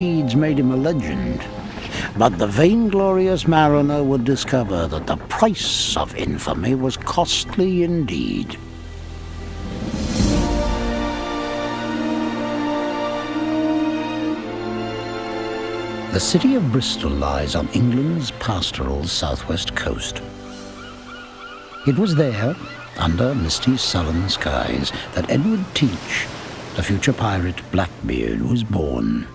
deeds made him a legend, but the vainglorious mariner would discover that the price of infamy was costly indeed. The city of Bristol lies on England's pastoral southwest coast. It was there, under misty sullen skies, that Edward Teach, the future pirate Blackbeard, was born.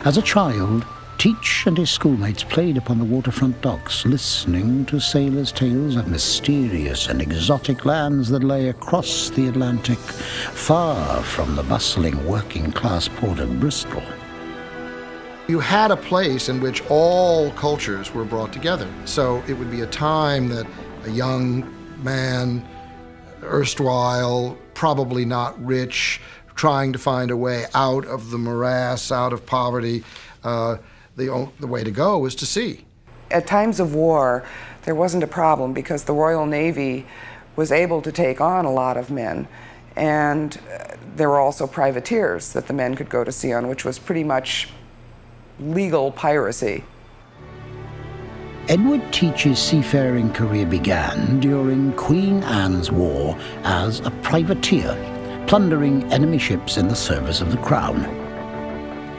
As a child, Teach and his schoolmates played upon the waterfront docks, listening to sailors' tales of mysterious and exotic lands that lay across the Atlantic, far from the bustling working-class port of Bristol. You had a place in which all cultures were brought together. So it would be a time that a young man, erstwhile, probably not rich, trying to find a way out of the morass, out of poverty, the way to go was to sea. At times of war, there wasn't a problem because the Royal Navy was able to take on a lot of men. And there were also privateers that the men could go to sea on, which was pretty much legal piracy. Edward Teach's seafaring career began during Queen Anne's War as a privateer, plundering enemy ships in the service of the Crown.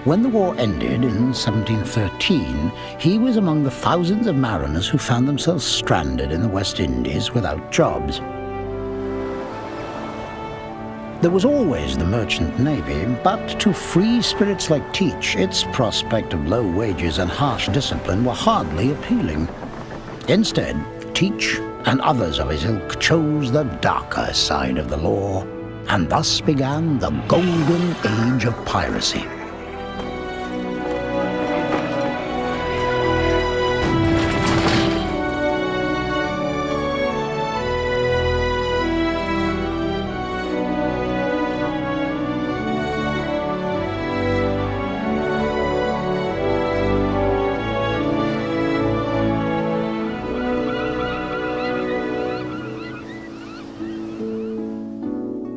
When the war ended in 1713, he was among the thousands of mariners who found themselves stranded in the West Indies without jobs. There was always the merchant navy, but to free spirits like Teach, its prospect of low wages and harsh discipline were hardly appealing. Instead, Teach and others of his ilk chose the darker side of the law, and thus began the golden age of piracy.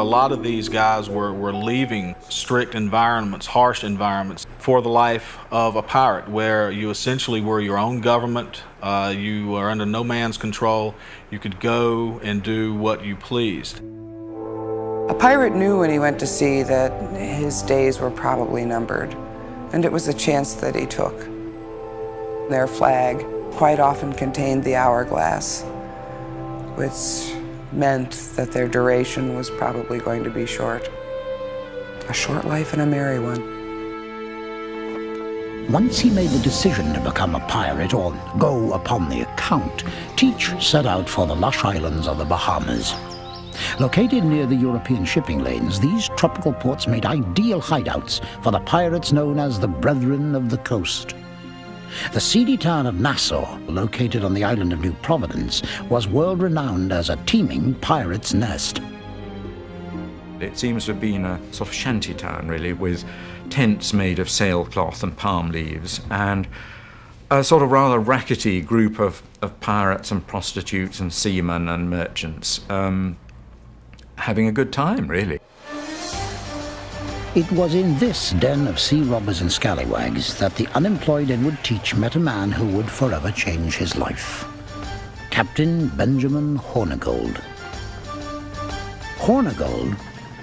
A lot of these guys were leaving strict environments, harsh environments, for the life of a pirate, where you essentially were your own government, you were under no man's control, you could go and do what you pleased. A pirate knew when he went to sea that his days were probably numbered, and it was a chance that he took. Their flag quite often contained the hourglass, which meant that their duration was probably going to be short. A short life and a merry one. Once he made the decision to become a pirate, or go upon the account, Teach set out for the lush islands of the Bahamas. Located near the European shipping lanes, these tropical ports made ideal hideouts for the pirates known as the Brethren of the Coast. The seedy town of Nassau, located on the island of New Providence, was world-renowned as a teeming pirate's nest. It seems to have been a sort of shanty town, really, with tents made of sailcloth and palm leaves, and a sort of rather rackety group of pirates and prostitutes and seamen and merchants having a good time, really. It was in this den of sea robbers and scallywags that the unemployed Edward Teach met a man who would forever change his life. Captain Benjamin Hornigold. Hornigold,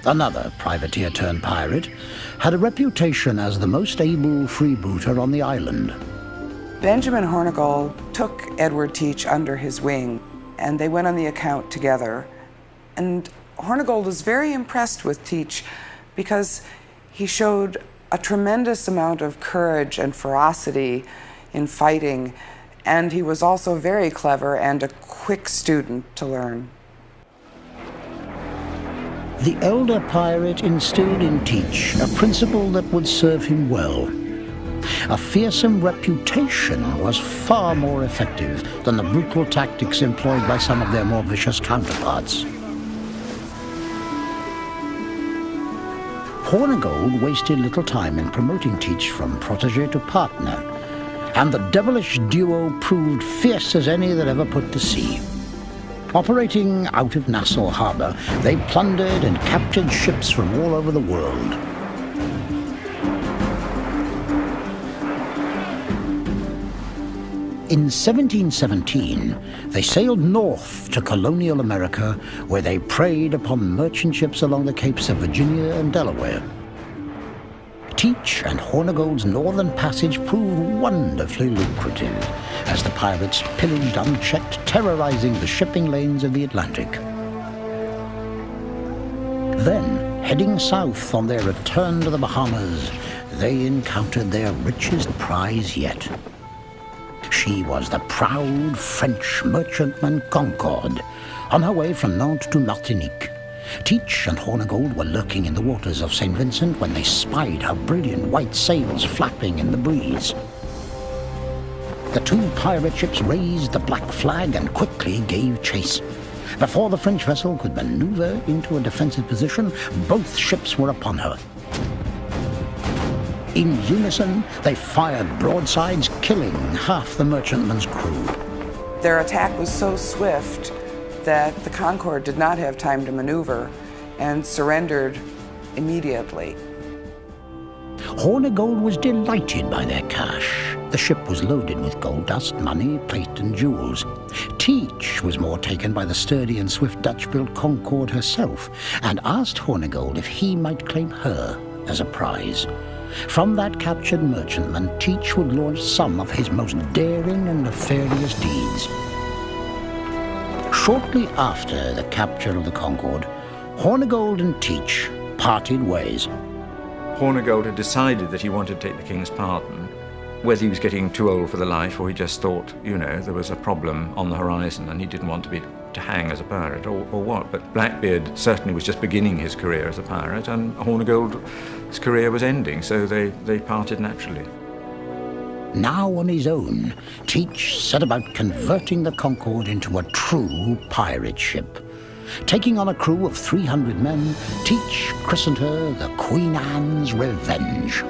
another privateer turned pirate, had a reputation as the most able freebooter on the island. Benjamin Hornigold took Edward Teach under his wing, and they went on the account together. And Hornigold was very impressed with Teach because he showed a tremendous amount of courage and ferocity in fighting, and he was also very clever and a quick student to learn. The elder pirate instilled in Teach a principle that would serve him well. A fearsome reputation was far more effective than the brutal tactics employed by some of their more vicious counterparts. Hornigold wasted little time in promoting Teach from protege to partner, and the devilish duo proved fierce as any that ever put to sea. Operating out of Nassau Harbor, they plundered and captured ships from all over the world. In 1717, they sailed north to colonial America, where they preyed upon merchant ships along the capes of Virginia and Delaware. Teach and Hornigold's northern passage proved wonderfully lucrative, as the pirates pillaged unchecked, terrorizing the shipping lanes of the Atlantic. Then, heading south on their return to the Bahamas, they encountered their richest prize yet. She was the proud French merchantman Concorde, on her way from Nantes to Martinique. Teach and Hornigold were lurking in the waters of St. Vincent when they spied her brilliant white sails flapping in the breeze. The two pirate ships raised the black flag and quickly gave chase. Before the French vessel could maneuver into a defensive position, both ships were upon her. In unison, they fired broadsides, killing half the merchantman's crew. Their attack was so swift that the Concorde did not have time to maneuver and surrendered immediately. Hornigold was delighted by their cash. The ship was loaded with gold dust, money, plate, and jewels. Teach was more taken by the sturdy and swift Dutch-built Concorde herself, and asked Hornigold if he might claim her as a prize. From that captured merchantman, Teach would launch some of his most daring and nefarious deeds. Shortly after the capture of the Concorde, Hornigold and Teach parted ways. Hornigold had decided that he wanted to take the king's pardon, whether he was getting too old for the life or he just thought, you know, there was a problem on the horizon and he didn't want to hang as a pirate or what. But Blackbeard certainly was just beginning his career as a pirate, and Hornigold's career was ending, so they parted naturally. Now on his own, Teach set about converting the Concorde into a true pirate ship. Taking on a crew of 300 men, Teach christened her the Queen Anne's Revenge.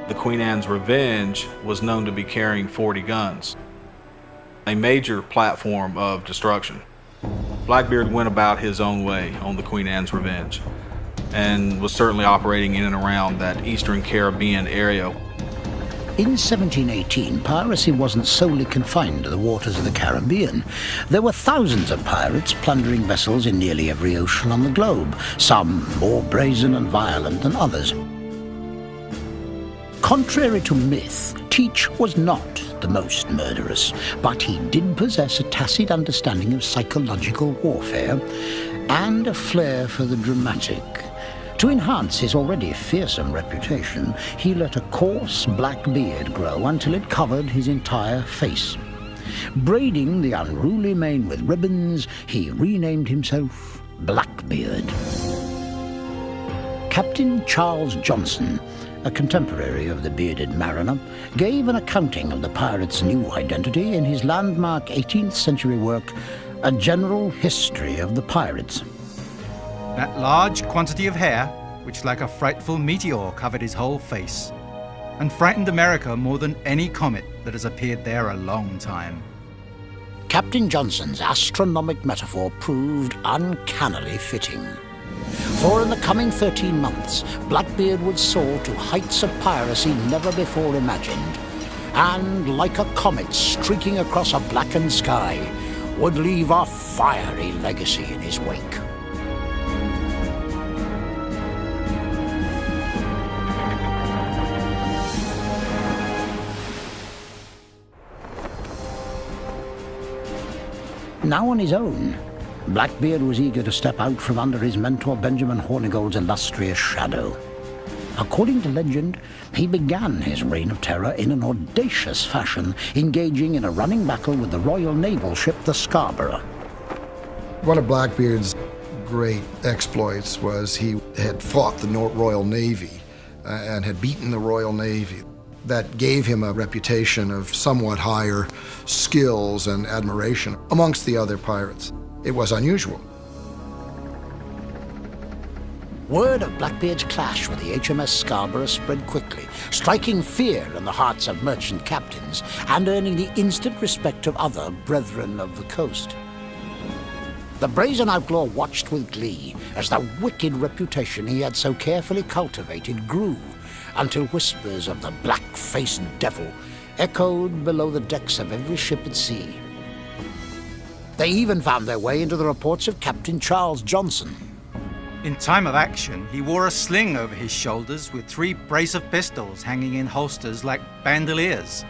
The Queen Anne's Revenge was known to be carrying 40 guns, a major platform of destruction. Blackbeard went about his own way on the Queen Anne's Revenge and was certainly operating in and around that Eastern Caribbean area. In 1718, piracy wasn't solely confined to the waters of the Caribbean. There were thousands of pirates plundering vessels in nearly every ocean on the globe, some more brazen and violent than others. Contrary to myth, Teach was not the most murderous, but he did possess a tacit understanding of psychological warfare and a flair for the dramatic. To enhance his already fearsome reputation, he let a coarse black beard grow until it covered his entire face. Braiding the unruly mane with ribbons, he renamed himself Blackbeard. Captain Charles Johnson, a contemporary of the bearded mariner, gave an accounting of the pirate's new identity in his landmark 18th century work, A General History of the Pirates. That large quantity of hair, which like a frightful meteor covered his whole face, and frightened America more than any comet that has appeared there a long time. Captain Johnson's astronomic metaphor proved uncannily fitting. For in the coming 13 months, Blackbeard would soar to heights of piracy never before imagined, and, like a comet streaking across a blackened sky, would leave a fiery legacy in his wake. Now on his own, Blackbeard was eager to step out from under his mentor Benjamin Hornigold's illustrious shadow. According to legend, he began his reign of terror in an audacious fashion, engaging in a running battle with the Royal Naval ship the Scarborough. One of Blackbeard's great exploits was he had fought the Royal Navy and had beaten the Royal Navy. That gave him a reputation of somewhat higher skills and admiration amongst the other pirates. It was unusual. Word of Blackbeard's clash with the HMS Scarborough spread quickly, striking fear in the hearts of merchant captains and earning the instant respect of other brethren of the coast. The brazen outlaw watched with glee as the wicked reputation he had so carefully cultivated grew, until whispers of the black-faced devil echoed below the decks of every ship at sea. They even found their way into the reports of Captain Charles Johnson. In time of action, he wore a sling over his shoulders with 3 brace of pistols hanging in holsters like bandoliers,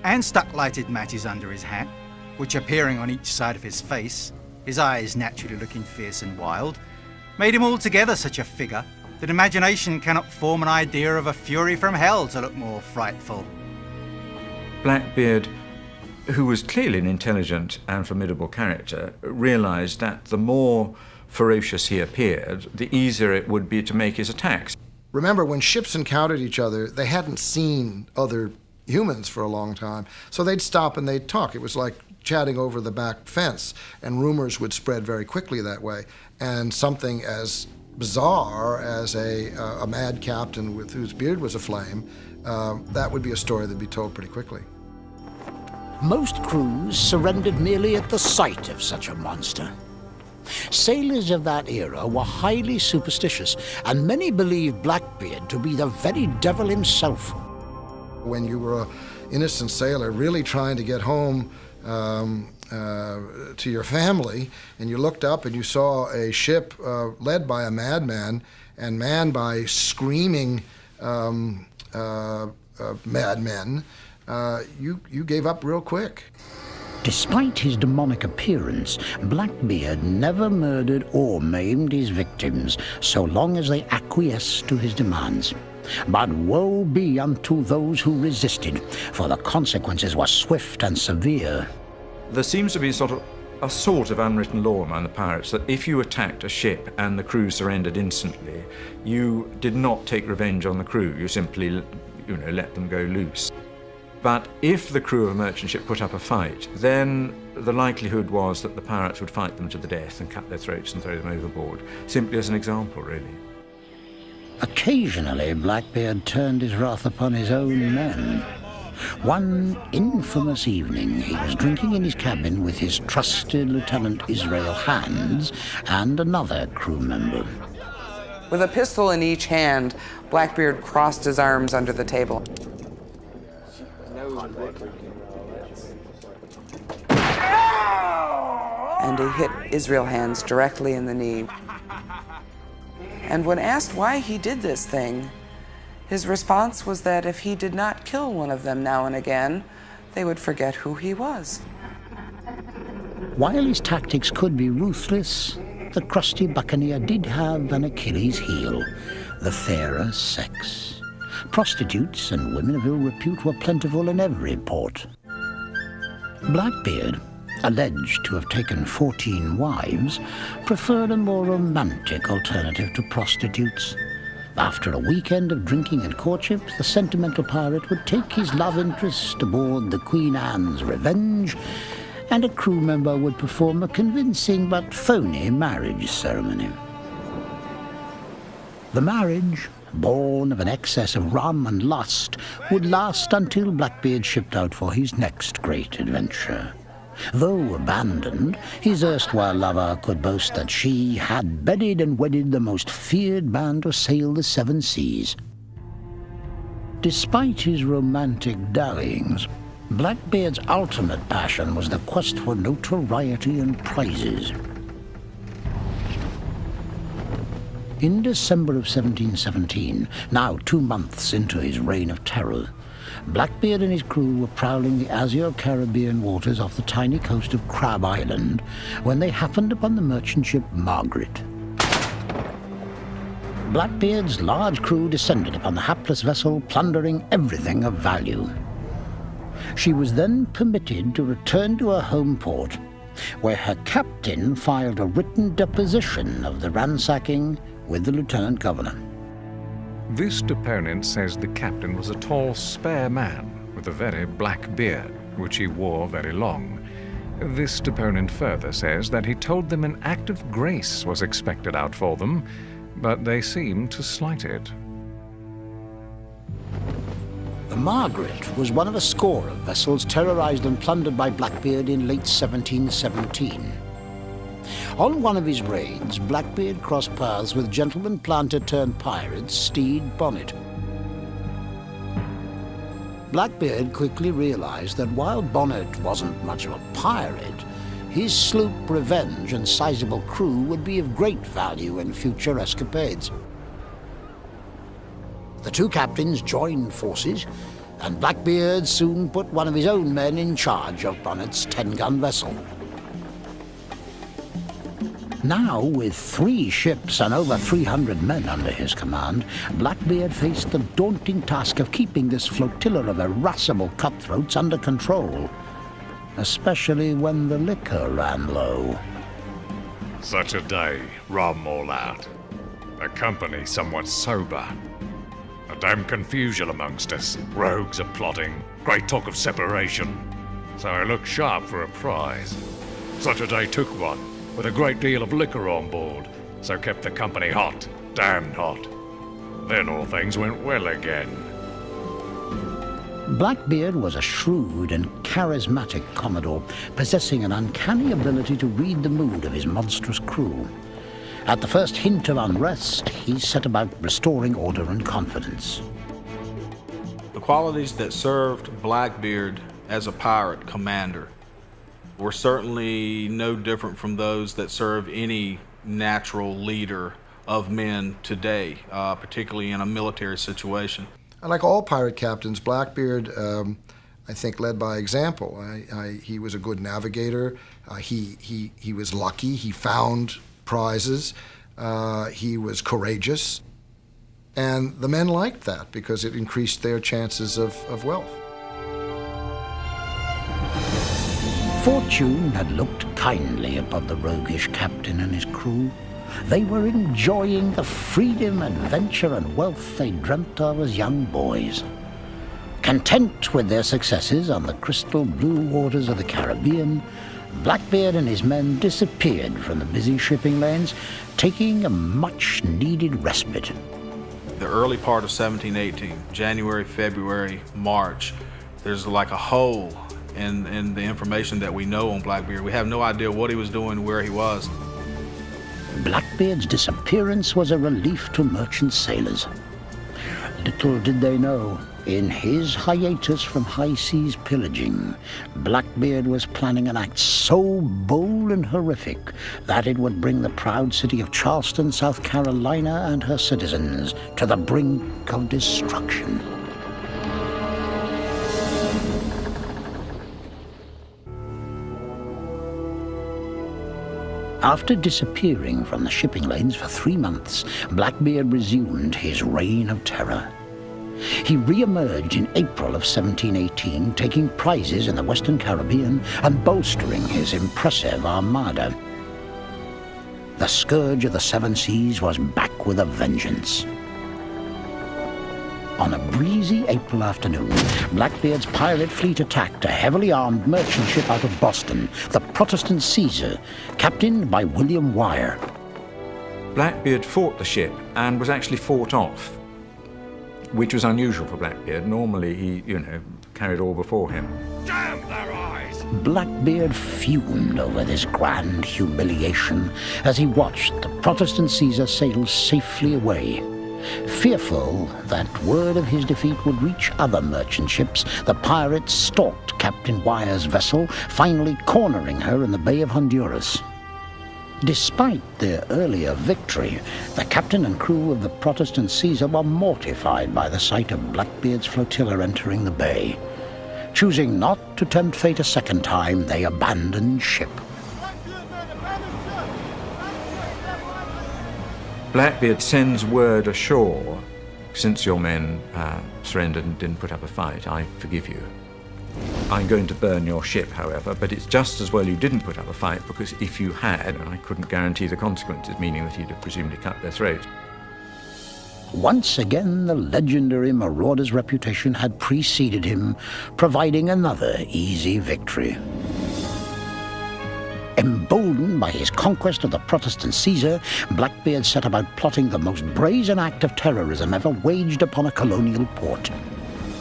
and stuck lighted matches under his hat, which appearing on each side of his face, his eyes naturally looking fierce and wild, made him altogether such a figure that imagination cannot form an idea of a fury from hell to look more frightful. Blackbeard, who was clearly an intelligent and formidable character, realized that the more ferocious he appeared, the easier it would be to make his attacks. Remember, when ships encountered each other, they hadn't seen other humans for a long time, so they'd stop and they'd talk. It was like chatting over the back fence, and rumors would spread very quickly that way. And something as bizarre as a mad captain with whose beard was aflame, that would be a story that'd be told pretty quickly. Most crews surrendered merely at the sight of such a monster. Sailors of that era were highly superstitious, and many believed Blackbeard to be the very devil himself. When you were an innocent sailor really trying to get home to your family, and you looked up and you saw a ship led by a madman and manned by screaming madmen, you gave up real quick. Despite his demonic appearance, Blackbeard never murdered or maimed his victims so long as they acquiesced to his demands. But woe be unto those who resisted, for the consequences were swift and severe. There seems to be a sort of unwritten law among the pirates that if you attacked a ship and the crew surrendered instantly, you did not take revenge on the crew. You simply, let them go loose. But if the crew of a merchant ship put up a fight, then the likelihood was that the pirates would fight them to the death and cut their throats and throw them overboard, simply as an example, really. Occasionally, Blackbeard turned his wrath upon his own men. One infamous evening, he was drinking in his cabin with his trusted Lieutenant Israel Hands and another crew member. With a pistol in each hand, Blackbeard crossed his arms under the table. And he hit Israel Hands directly in the knee. And when asked why he did this thing, his response was that if he did not kill one of them now and again, they would forget who he was. While his tactics could be ruthless, the crusty buccaneer did have an Achilles heel, the fairer sex. Prostitutes and women of ill repute were plentiful in every port. Blackbeard, alleged to have taken 14 wives, preferred a more romantic alternative to prostitutes. After a weekend of drinking and courtship, the sentimental pirate would take his love interest aboard the Queen Anne's Revenge, and a crew member would perform a convincing but phony marriage ceremony. The marriage, born of an excess of rum and lust, would last until Blackbeard shipped out for his next great adventure. Though abandoned, his erstwhile lover could boast that she had bedded and wedded the most feared man to sail the 7 seas. Despite his romantic dallyings, Blackbeard's ultimate passion was the quest for notoriety and prizes. In December of 1717, now 2 months into his reign of terror, Blackbeard and his crew were prowling the azure Caribbean waters off the tiny coast of Crab Island when they happened upon the merchant ship Margaret. Blackbeard's large crew descended upon the hapless vessel, plundering everything of value. She was then permitted to return to her home port, where her captain filed a written deposition of the ransacking with the lieutenant governor. This deponent says the captain was a tall, spare man with a very black beard, which he wore very long. This deponent further says that he told them an act of grace was expected out for them, but they seemed to slight it. The Margaret was one of a score of vessels terrorized and plundered by Blackbeard in late 1717. On one of his raids, Blackbeard crossed paths with gentleman planter turned pirate Stede Bonnet. Blackbeard quickly realized that while Bonnet wasn't much of a pirate, his sloop Revenge and sizable crew would be of great value in future escapades. The two captains joined forces, and Blackbeard soon put one of his own men in charge of Bonnet's 10-gun vessel. Now, with 3 ships and over 300 men under his command, Blackbeard faced the daunting task of keeping this flotilla of irascible cutthroats under control, especially when the liquor ran low. Such a day, rum all out. The company somewhat sober. A damn confusion amongst us. Rogues are plotting. Great talk of separation. So I look sharp for a prize. Such a day took one, with a great deal of liquor on board, so kept the company hot, damned hot. Then all things went well again. Blackbeard was a shrewd and charismatic commodore, possessing an uncanny ability to read the mood of his monstrous crew. At the first hint of unrest, he set about restoring order and confidence. The qualities that served Blackbeard as a pirate commander were certainly no different from those that serve any natural leader of men today, particularly in a military situation. Like all pirate captains, Blackbeard, I think, led by example. He was a good navigator. He was lucky. He found prizes. He was courageous. And the men liked that because it increased their chances of wealth. Fortune had looked kindly upon the roguish captain and his crew. They were enjoying the freedom, adventure, and wealth they dreamt of as young boys. Content with their successes on the crystal blue waters of the Caribbean, Blackbeard and his men disappeared from the busy shipping lanes, taking a much-needed respite. The early part of 1718, January, February, March, there's like a hole in the information that we know on Blackbeard. We have no idea what he was doing, where he was. Blackbeard's disappearance was a relief to merchant sailors. Little did they know, in his hiatus from high seas pillaging, Blackbeard was planning an act so bold and horrific that it would bring the proud city of Charleston, South Carolina, and her citizens to the brink of destruction. After disappearing from the shipping lanes for 3 months, Blackbeard resumed his reign of terror. He re-emerged in April of 1718, taking prizes in the Western Caribbean and bolstering his impressive armada. The scourge of the seven seas was back with a vengeance. On a breezy April afternoon, Blackbeard's pirate fleet attacked a heavily armed merchant ship out of Boston, the Protestant Caesar, captained by William Wire. Blackbeard fought the ship and was actually fought off, which was unusual for Blackbeard. Normally he, carried all before him. Damn their eyes! Blackbeard fumed over this grand humiliation as he watched the Protestant Caesar sail safely away. Fearful that word of his defeat would reach other merchant ships, the pirates stalked Captain Wire's vessel, finally cornering her in the Bay of Honduras. Despite their earlier victory, the captain and crew of the Protestant Caesar were mortified by the sight of Blackbeard's flotilla entering the bay. Choosing not to tempt fate a second time, they abandoned ship. Blackbeard sends word ashore, since your men surrendered and didn't put up a fight, I forgive you. I'm going to burn your ship, however, but it's just as well you didn't put up a fight, because if you had, I couldn't guarantee the consequences, meaning that he'd have presumably cut their throat. Once again, the legendary marauder's reputation had preceded him, providing another easy victory. Emboldened by his conquest of the Protestant Caesar, Blackbeard set about plotting the most brazen act of terrorism ever waged upon a colonial port: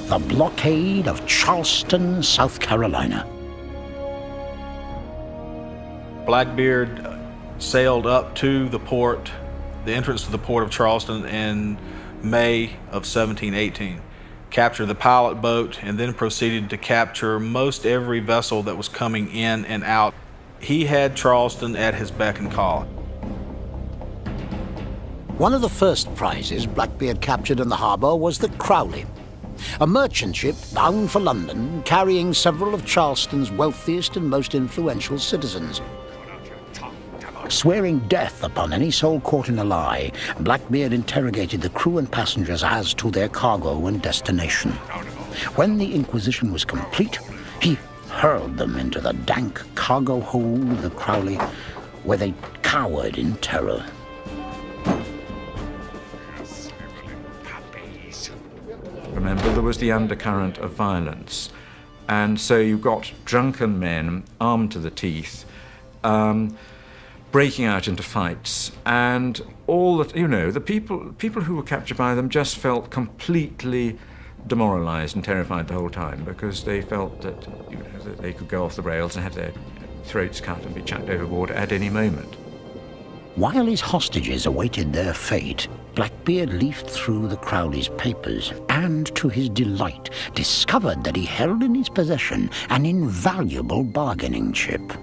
the blockade of Charleston, South Carolina. Blackbeard sailed up to the port, the entrance to the port of Charleston, in May of 1718, captured the pilot boat, and then proceeded to capture most every vessel that was coming in and out. He had Charleston at his beck and call. One of the first prizes Blackbeard captured in the harbour was the Crowley, a merchant ship bound for London, carrying several of Charleston's wealthiest and most influential citizens. Swearing death upon any soul caught in a lie, Blackbeard interrogated the crew and passengers as to their cargo and destination. When the inquisition was complete, he hurled them into the dank cargo hold of the Crowley, where they cowered in terror. Remember, there was the undercurrent of violence, and so you got drunken men armed to the teeth, breaking out into fights, and all that, you know, the people who were captured by them just felt completely demoralized and terrified the whole time, because they felt that, you know, that they could go off the rails and have their throats cut and be chucked overboard at any moment. While his hostages awaited their fate, Blackbeard leafed through the Crowley's papers and, to his delight, discovered that he held in his possession an invaluable bargaining chip.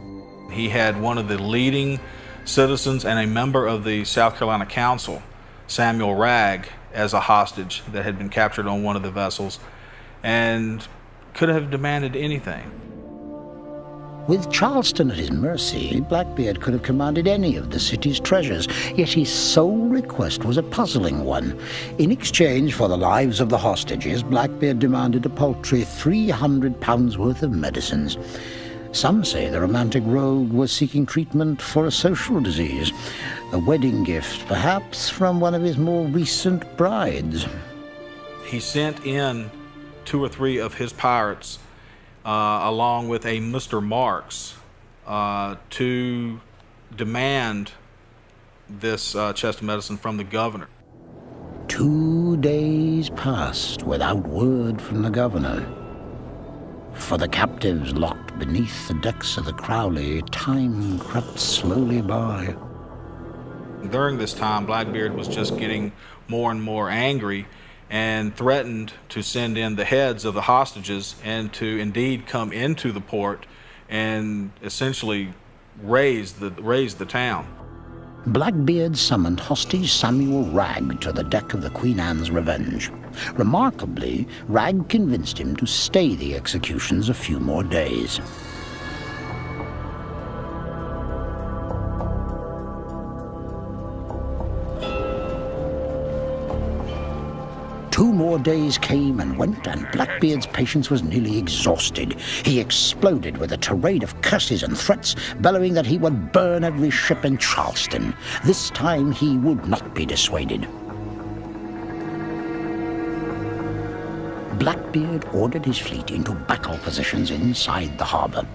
He had one of the leading citizens and a member of the South Carolina Council, Samuel Wragg, as a hostage that had been captured on one of the vessels, and could have demanded anything. With Charleston at his mercy, Blackbeard could have commanded any of the city's treasures, yet his sole request was a puzzling one. In exchange for the lives of the hostages, Blackbeard demanded a paltry £300 worth of medicines. Some say the romantic rogue was seeking treatment for a social disease, a wedding gift, perhaps, from one of his more recent brides. He sent in 2 or 3 of his pirates along with a Mr. Marks to demand this chest of medicine from the governor. 2 days passed without word from the governor. For the captives locked beneath the decks of the Crowley, time crept slowly by. During this time, Blackbeard was just getting more and more angry and threatened to send in the heads of the hostages and to indeed come into the port and essentially raise the town. Blackbeard summoned hostage Samuel Wragg to the deck of the Queen Anne's Revenge. Remarkably, Wragg convinced him to stay the executions a few more days. Two more days came and went, and Blackbeard's patience was nearly exhausted. He exploded with a tirade of curses and threats, bellowing that he would burn every ship in Charleston. This time he would not be dissuaded. Blackbeard ordered his fleet into battle positions inside the harbor.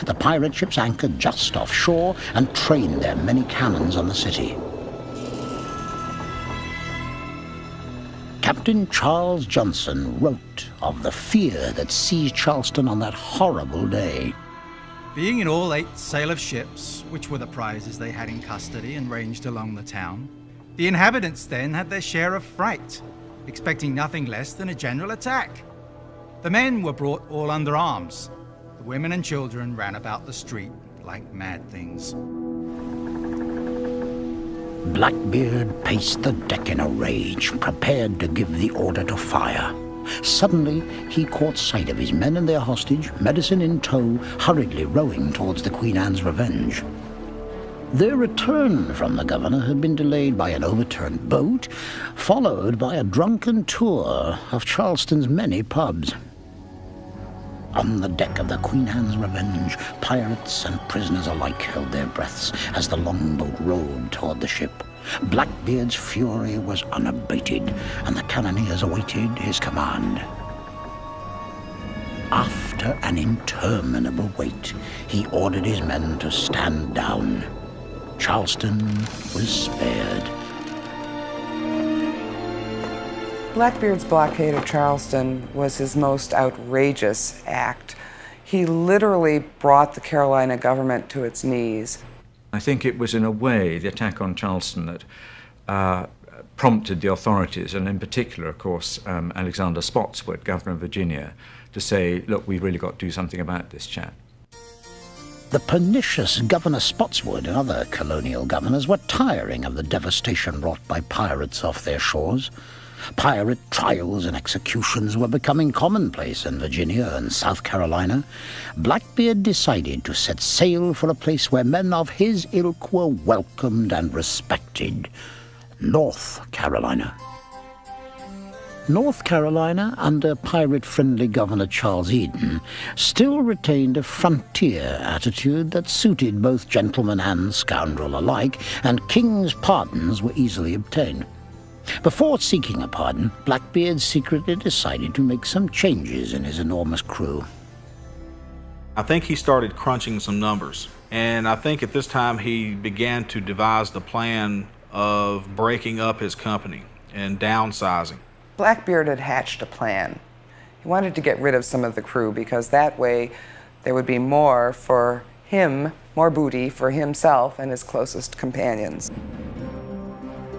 The pirate ships anchored just offshore and trained their many cannons on the city. Captain Charles Johnson wrote of the fear that seized Charleston on that horrible day. Being in all 8 sail of ships, which were the prizes they had in custody and ranged along the town, the inhabitants then had their share of fright, expecting nothing less than a general attack. The men were brought all under arms. The women and children ran about the street like mad things. Blackbeard paced the deck in a rage, prepared to give the order to fire. Suddenly, he caught sight of his men and their hostage, medicine in tow, hurriedly rowing towards the Queen Anne's Revenge. Their return from the governor had been delayed by an overturned boat, followed by a drunken tour of Charleston's many pubs. On the deck of the Queen Anne's Revenge, pirates and prisoners alike held their breaths as the longboat rowed toward the ship. Blackbeard's fury was unabated, and the cannoneers awaited his command. After an interminable wait, he ordered his men to stand down. Charleston was spared. Blackbeard's blockade of Charleston was his most outrageous act. He literally brought the Carolina government to its knees. I think it was, in a way, the attack on Charleston that prompted the authorities, and in particular, of course, Alexander Spotswood, governor of Virginia, to say, look, we've really got to do something about this chap. The pernicious Governor Spotswood and other colonial governors were tiring of the devastation wrought by pirates off their shores. Pirate trials and executions were becoming commonplace in Virginia and South Carolina. Blackbeard decided to set sail for a place where men of his ilk were welcomed and respected: North Carolina. North Carolina, under pirate-friendly Governor Charles Eden, still retained a frontier attitude that suited both gentleman and scoundrel alike, and king's pardons were easily obtained. Before seeking a pardon, Blackbeard secretly decided to make some changes in his enormous crew. I think he started crunching some numbers, and I think at this time he began to devise the plan of breaking up his company and downsizing. Blackbeard had hatched a plan. He wanted to get rid of some of the crew because that way there would be more for him, more booty for himself and his closest companions.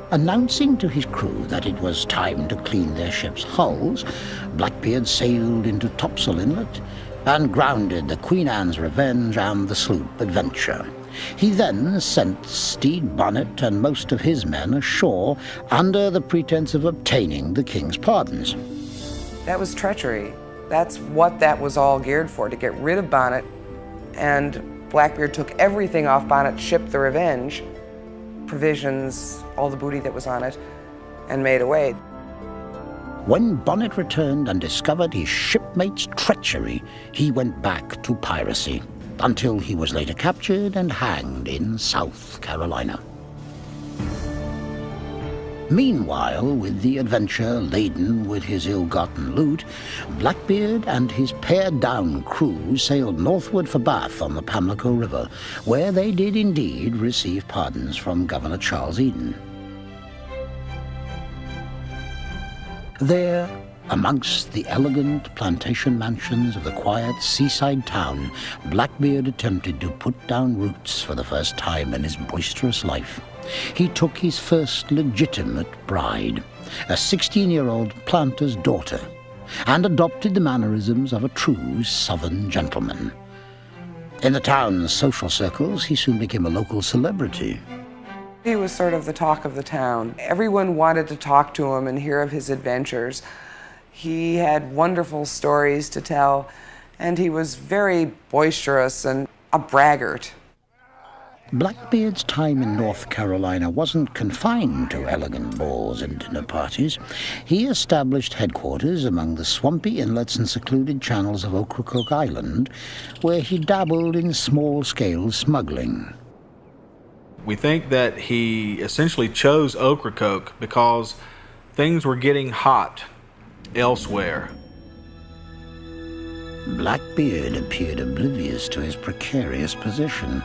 Announcing to his crew that it was time to clean their ship's hulls, Blackbeard sailed into Topsail Inlet and grounded the Queen Anne's Revenge and the sloop Adventure. He then sent Stede Bonnet and most of his men ashore under the pretense of obtaining the king's pardons. That was treachery. That's what that was all geared for, to get rid of Bonnet. And Blackbeard took everything off Bonnet's ship, the Revenge, provisions, all the booty that was on it, and made away. When Bonnet returned and discovered his shipmates' treachery, he went back to piracy, until he was later captured and hanged in South Carolina. Meanwhile, with the Adventure laden with his ill-gotten loot, Blackbeard and his pared-down crew sailed northward for Bath on the Pamlico River, where they did indeed receive pardons from Governor Charles Eden. There, amongst the elegant plantation mansions of the quiet seaside town, Blackbeard attempted to put down roots for the first time in his boisterous life. He took his first legitimate bride, a 16-year-old planter's daughter, and adopted the mannerisms of a true Southern gentleman. In the town's social circles, he soon became a local celebrity. He was sort of the talk of the town. Everyone wanted to talk to him and hear of his adventures. He had wonderful stories to tell, and he was very boisterous and a braggart. Blackbeard's time in North Carolina wasn't confined to elegant balls and dinner parties. He established headquarters among the swampy inlets and secluded channels of Ocracoke Island, where he dabbled in small-scale smuggling. We think that he essentially chose Ocracoke because things were getting hot elsewhere. Blackbeard appeared oblivious to his precarious position.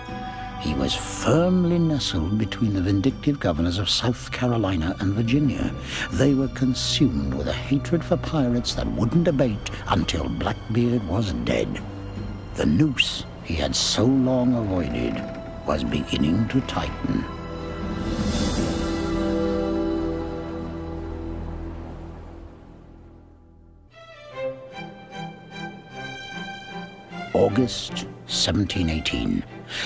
He was firmly nestled between the vindictive governors of South Carolina and Virginia. They were consumed with a hatred for pirates that wouldn't abate until Blackbeard was dead. The noose he had so long avoided was beginning to tighten. August 1718.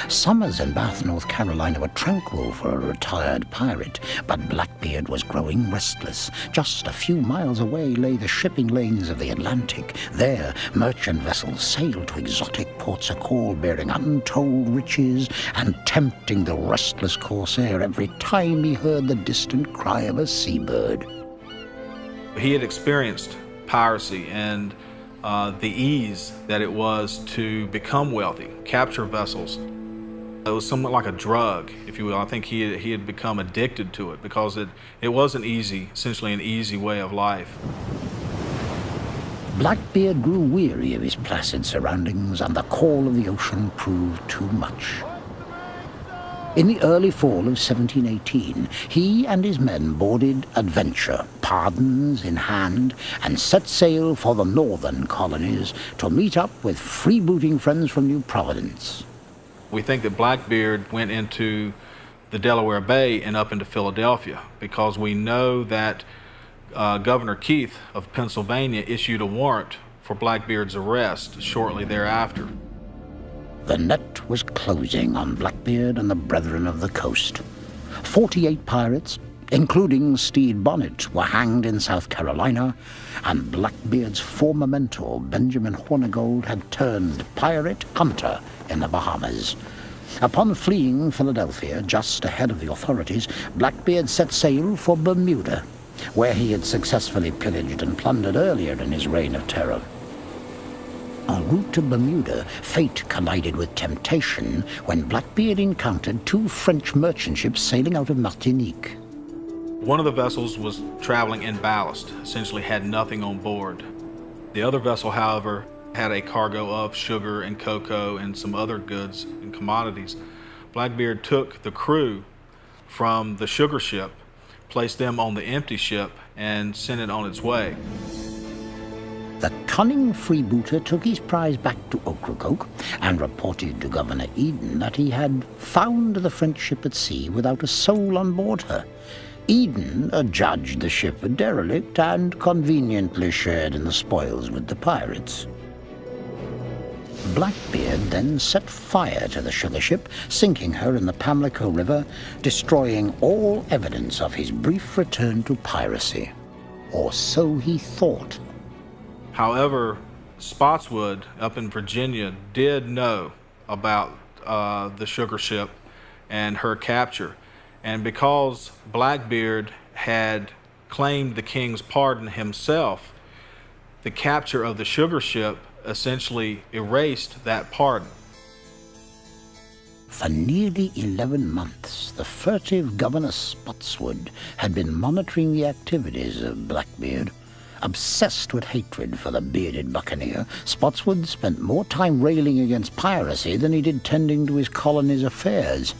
Summers in Bath, North Carolina were tranquil for a retired pirate, but Blackbeard was growing restless. Just a few miles away lay the shipping lanes of the Atlantic. There, merchant vessels sailed to exotic ports of call, bearing untold riches and tempting the restless corsair every time he heard the distant cry of a seabird. He had experienced piracy and the ease that it was to become wealthy, capture vessels. It was somewhat like a drug, if you will. I think he had become addicted to it because it was essentially an easy way of life. Blackbeard grew weary of his placid surroundings, and the call of the ocean proved too much. In the early fall of 1718, he and his men boarded Adventure, pardons in hand, and set sail for the northern colonies to meet up with freebooting friends from New Providence. We think that Blackbeard went into the Delaware Bay and up into Philadelphia, because we know that Governor Keith of Pennsylvania issued a warrant for Blackbeard's arrest shortly thereafter. The net was closing on Blackbeard and the Brethren of the Coast. 48 pirates, including Stede Bonnet, were hanged in South Carolina, and Blackbeard's former mentor, Benjamin Hornigold, had turned pirate hunter in the Bahamas. Upon fleeing Philadelphia, just ahead of the authorities, Blackbeard set sail for Bermuda, where he had successfully pillaged and plundered earlier in his reign of terror. En route to Bermuda, fate collided with temptation when Blackbeard encountered 2 French merchant ships sailing out of Martinique. One of the vessels was traveling in ballast, essentially had nothing on board. The other vessel, however, had a cargo of sugar and cocoa and some other goods and commodities. Blackbeard took the crew from the sugar ship, placed them on the empty ship, and sent it on its way. The cunning freebooter took his prize back to Ocracoke and reported to Governor Eden that he had found the French ship at sea without a soul on board her. Eden adjudged the ship a derelict and conveniently shared in the spoils with the pirates. Blackbeard then set fire to the sugar ship, sinking her in the Pamlico River, destroying all evidence of his brief return to piracy. Or so he thought. However, Spotswood up in Virginia did know about the sugar ship and her capture. And because Blackbeard had claimed the king's pardon himself, the capture of the sugar ship essentially erased that pardon. For nearly 11 months, the furtive Governor Spotswood had been monitoring the activities of Blackbeard. Obsessed with hatred for the bearded buccaneer, Spotswood spent more time railing against piracy than he did tending to his colony's affairs.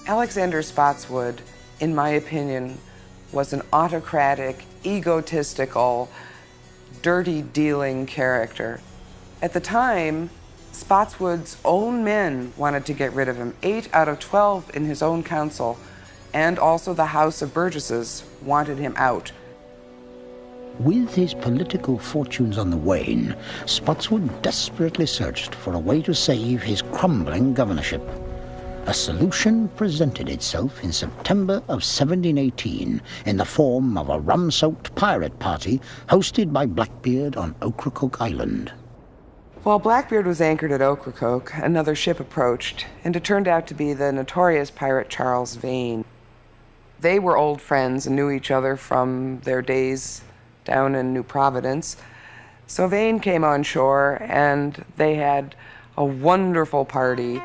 Alexander Spotswood, in my opinion, was an autocratic, egotistical, dirty-dealing character. At the time, Spotswood's own men wanted to get rid of him. 8 out of 12 in his own council, and also the House of Burgesses, wanted him out. With his political fortunes on the wane, Spotswood desperately searched for a way to save his crumbling governorship. A solution presented itself in September of 1718 in the form of a rum-soaked pirate party hosted by Blackbeard on Ocracoke Island. While Blackbeard was anchored at Ocracoke, another ship approached, and it turned out to be the notorious pirate Charles Vane. They were old friends and knew each other from their days down in New Providence. So Vane came on shore, and they had a wonderful party.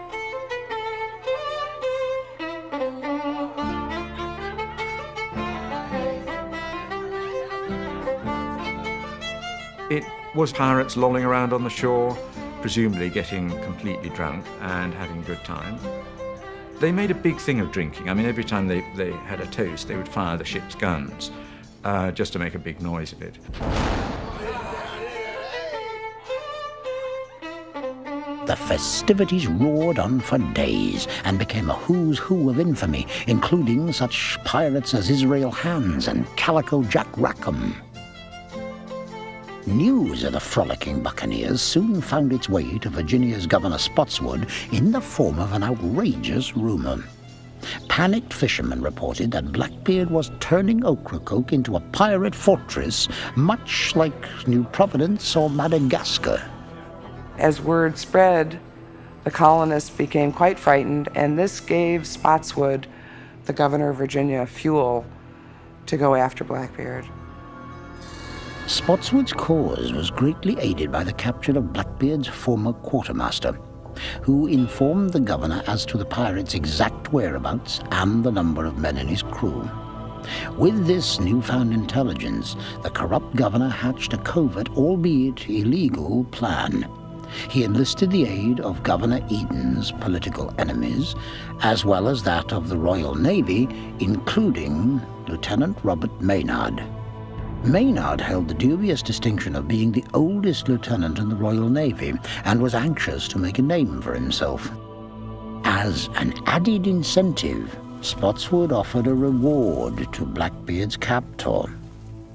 It was pirates lolling around on the shore, presumably getting completely drunk and having a good time. They made a big thing of drinking. I mean, every time they had a toast, they would fire the ship's guns, just to make a big noise of it. The festivities roared on for days and became a who's who of infamy, including such pirates as Israel Hands and Calico Jack Rackham. News of the frolicking buccaneers soon found its way to Virginia's Governor Spotswood in the form of an outrageous rumor. Panicked fishermen reported that Blackbeard was turning Ocracoke into a pirate fortress, much like New Providence or Madagascar. As word spread, the colonists became quite frightened, and this gave Spotswood, the governor of Virginia, fuel to go after Blackbeard. Spotswood's cause was greatly aided by the capture of Blackbeard's former quartermaster, who informed the governor as to the pirates' exact whereabouts and the number of men in his crew. With this newfound intelligence, the corrupt governor hatched a covert, albeit illegal, plan. He enlisted the aid of Governor Eden's political enemies, as well as that of the Royal Navy, including Lieutenant Robert Maynard. Maynard held the dubious distinction of being the oldest lieutenant in the Royal Navy and was anxious to make a name for himself. As an added incentive, Spotswood offered a reward to Blackbeard's captor.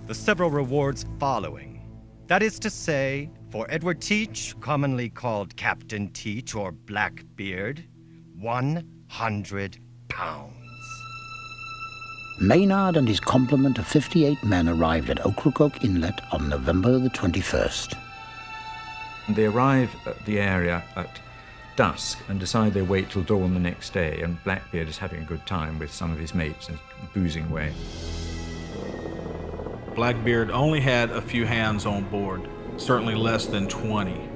The several rewards following. That is to say, for Edward Teach, commonly called Captain Teach or Blackbeard, 100 pounds. Maynard and his complement of 58 men arrived at Ocracoke Inlet on November the 21st. They arrive at the area at dusk and decide they wait till dawn the next day, and Blackbeard is having a good time with some of his mates and boozing away. Blackbeard only had a few hands on board, certainly less than 20.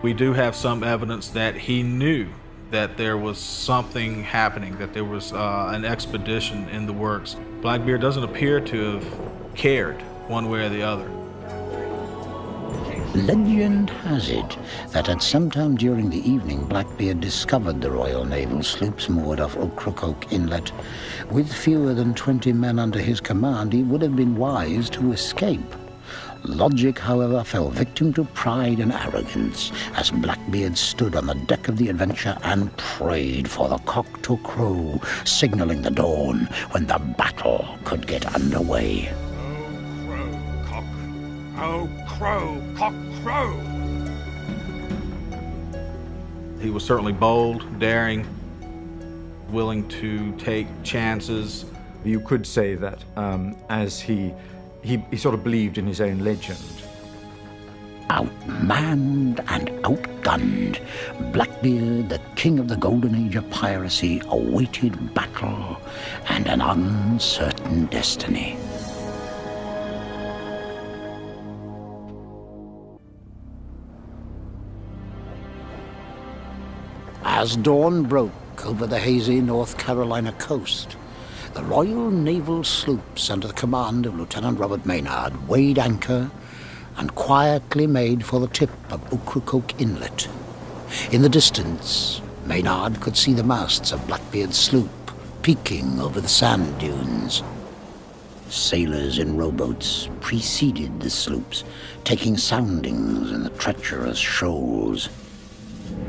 We do have some evidence that he knew that there was something happening, that there was an expedition in the works. Blackbeard doesn't appear to have cared one way or the other. Legend has it that at some time during the evening, Blackbeard discovered the Royal Naval sloops moored off Ocracoke Inlet. With fewer than 20 men under his command, he would have been wise to escape. Logic, however, fell victim to pride and arrogance as Blackbeard stood on the deck of the Adventure and prayed for the cock to crow, signaling the dawn when the battle could get underway. Oh, crow, cock, crow! He was certainly bold, daring, willing to take chances. You could say that as he sort of believed in his own legend. Outmanned and outgunned, Blackbeard, the king of the golden age of piracy, awaited battle and an uncertain destiny. As dawn broke over the hazy North Carolina coast, the Royal Naval sloops under the command of Lieutenant Robert Maynard weighed anchor and quietly made for the tip of Ocracoke Inlet. In the distance, Maynard could see the masts of Blackbeard's sloop peeking over the sand dunes. Sailors in rowboats preceded the sloops, taking soundings in the treacherous shoals.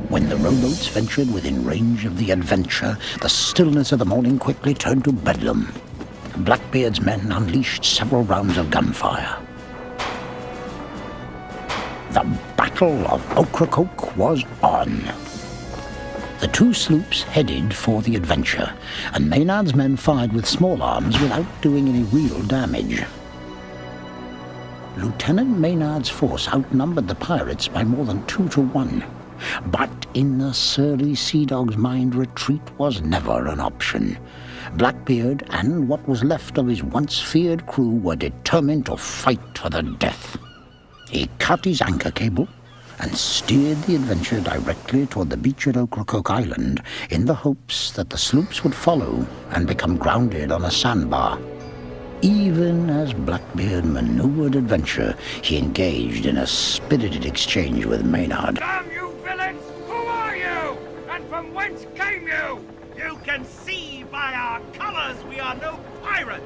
When the rowboats ventured within range of the Adventure, the stillness of the morning quickly turned to bedlam. Blackbeard's men unleashed several rounds of gunfire. The Battle of Ocracoke was on. The two sloops headed for the Adventure, and Maynard's men fired with small arms without doing any real damage. Lieutenant Maynard's force outnumbered the pirates by more than 2 to 1. But in the surly sea dog's mind, retreat was never an option. Blackbeard and what was left of his once feared crew were determined to fight to the death. He cut his anchor cable and steered the Adventure directly toward the beach at Ocracoke Island in the hopes that the sloops would follow and become grounded on a sandbar. Even as Blackbeard maneuvered Adventure, he engaged in a spirited exchange with Maynard. Damn you villains! Who are you? And from whence came you? You can see by our colors we are no pirates!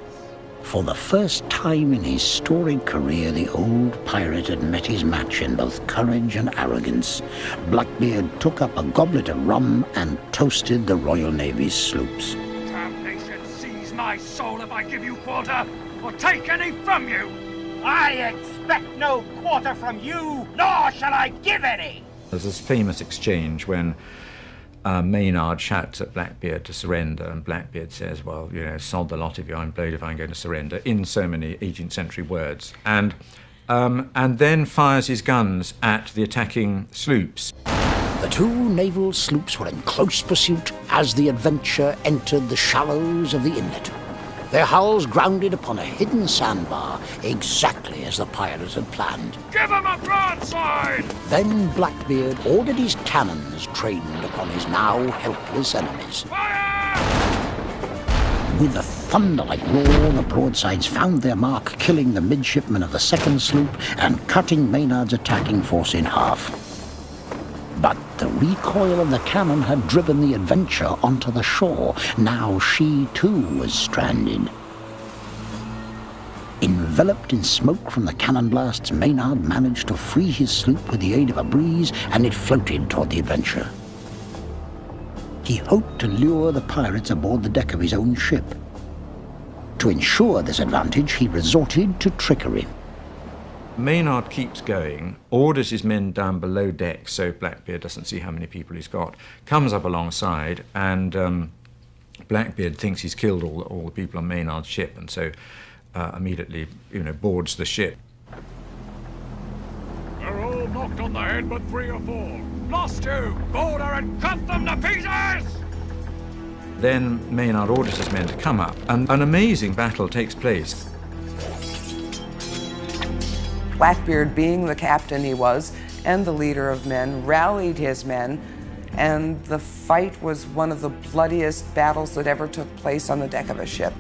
For the first time in his storied career, the old pirate had met his match in both courage and arrogance. Blackbeard took up a goblet of rum and toasted the Royal Navy's sloops. Damnation seize my soul if I give you quarter, or take any from you! I expect no quarter from you, nor shall I give any! There's this famous exchange when Maynard shouts at Blackbeard to surrender, and Blackbeard says, well, you know, sod the lot of you, I'm blowed if I'm going to surrender, in so many 18th century words, and then fires his guns at the attacking sloops. The two naval sloops were in close pursuit as the Adventure entered the shallows of the inlet. Their hulls grounded upon a hidden sandbar, exactly as the pirates had planned. Give him a broadside! Then Blackbeard ordered his cannons trained upon his now helpless enemies. Fire! With a thunder-like roar, the broadsides found their mark, killing the midshipmen of the second sloop and cutting Maynard's attacking force in half. But the recoil of the cannon had driven the Adventure onto the shore. Now she, too, was stranded. Enveloped in smoke from the cannon blasts, Maynard managed to free his sloop with the aid of a breeze, and it floated toward the Adventure. He hoped to lure the pirates aboard the deck of his own ship. To ensure this advantage, he resorted to trickery. Maynard keeps going, orders his men down below deck so Blackbeard doesn't see how many people he's got, comes up alongside, and Blackbeard thinks he's killed all the people on Maynard's ship, and so immediately, boards the ship. They're all knocked on the head, but 3 or 4. Lost you! Board her and cut them to pieces! Then Maynard orders his men to come up, and an amazing battle takes place. Blackbeard, being the captain he was and the leader of men, rallied his men, and the fight was one of the bloodiest battles that ever took place on the deck of a ship.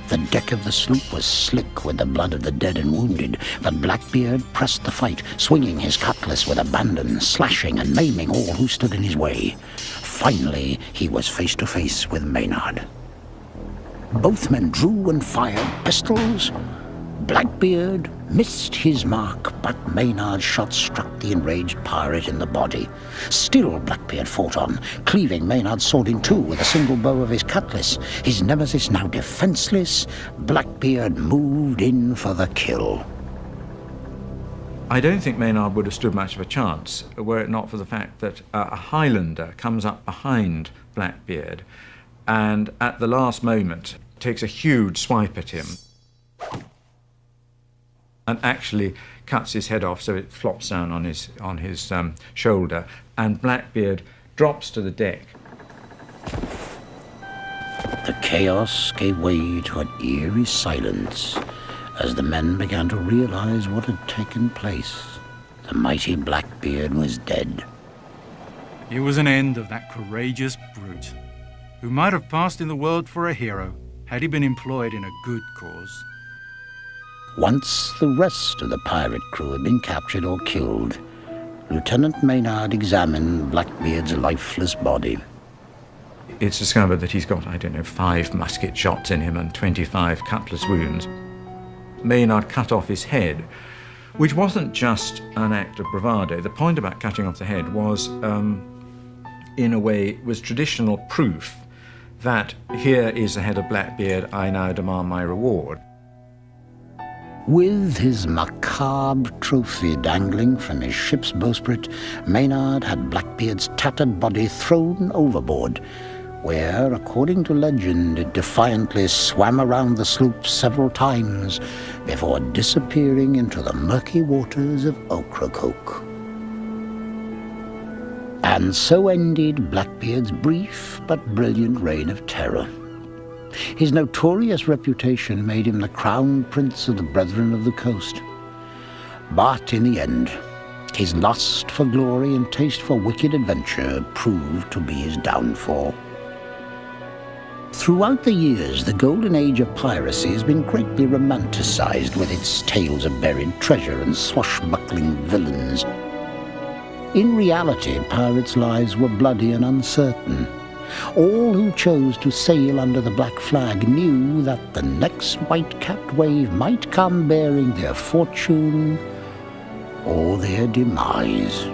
The deck of the sloop was slick with the blood of the dead and wounded, but Blackbeard pressed the fight, swinging his cutlass with abandon, slashing and maiming all who stood in his way. Finally, he was face to face with Maynard. Both men drew and fired pistols. Blackbeard missed his mark, but Maynard's shot struck the enraged pirate in the body. Still Blackbeard fought on, cleaving Maynard's sword in two with a single blow of his cutlass. His nemesis now defenseless, Blackbeard moved in for the kill. I don't think Maynard would have stood much of a chance were it not for the fact that a Highlander comes up behind Blackbeard and at the last moment takes a huge swipe at him and actually cuts his head off so it flops down on his shoulder, and Blackbeard drops to the deck. The chaos gave way to an eerie silence as the men began to realize what had taken place. The mighty Blackbeard was dead. Here was an end of that courageous brute, who might have passed in the world for a hero had he been employed in a good cause. Once the rest of the pirate crew had been captured or killed, Lieutenant Maynard examined Blackbeard's lifeless body. It's discovered that he's got, 5 musket shots in him and 25 cutlass wounds. Maynard cut off his head, which wasn't just an act of bravado. The point about cutting off the head was, in a way, was traditional proof that here is the head of Blackbeard, I now demand my reward. With his macabre trophy dangling from his ship's bowsprit, Maynard had Blackbeard's tattered body thrown overboard, where, according to legend, it defiantly swam around the sloop several times before disappearing into the murky waters of Ocracoke. And so ended Blackbeard's brief but brilliant reign of terror. His notorious reputation made him the crown prince of the Brethren of the Coast. But in the end, his lust for glory and taste for wicked adventure proved to be his downfall. Throughout the years, the golden age of piracy has been greatly romanticized with its tales of buried treasure and swashbuckling villains. In reality, pirates' lives were bloody and uncertain. All who chose to sail under the black flag knew that the next white-capped wave might come bearing their fortune or their demise.